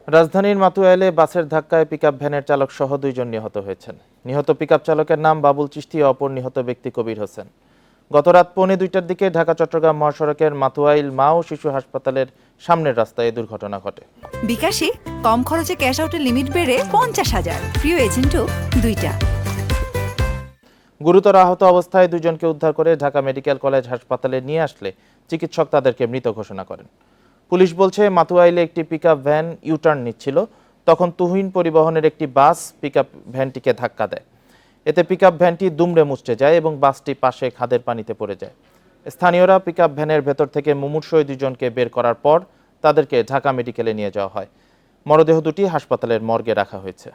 রাজধানীর মাতুয়াইলে বাসের ধাক্কায় পিকআপ ভ্যানের চালক সহ 2 জন নিহত হয়েছেন। নিহত পিকআপ চালকের নাম বাবুল চিশতি, অপর নিহত ব্যক্তি কবির হোসেন। গত রাত 2:45টার দিকে ঢাকা-চট্টগ্রাম মহাসড়কের মাতুয়াইল মা ও শিশু হাসপাতালের সামনের রাস্তায় এই দুর্ঘটনা ঘটে। বিকাশে কম খরচে ক্যাশ আউটের লিমিট বেড়ে 50,000, প্রিয় এজেন্টও 2টা। গুরুতর আহত অবস্থায় 2 জনকে উদ্ধার করে ঢাকা মেডিকেল কলেজ হাসপাতালে নিয়ে আসলে চিকিৎসক তাদেরকে মৃত ঘোষণা করেন। পুলিশ বলছে, মাতুয়াইলে একটি পিকআপ ভ্যান ইউটার্ন নিচ্ছিল, তখন তুহিন পরিবহনের একটি বাস পিকআপ ভ্যানটিকে ধাক্কা দেয়। এতে পিকআপ ভ্যানটি দুমড়ে মুচড়ে যায় এবং বাসটি পাশে খাদের পানিতে পড়ে যায়। স্থানীয়রা পিকআপ ভ্যানের ভেতর থেকে মুমূর্ষু 2 জনকে বের করার পর তাদেরকে ঢাকা মেডিকেলে নিয়ে যাওয়া হয়। মরদেহ দুটি হাসপাতালের মর্গে রাখা হয়েছে।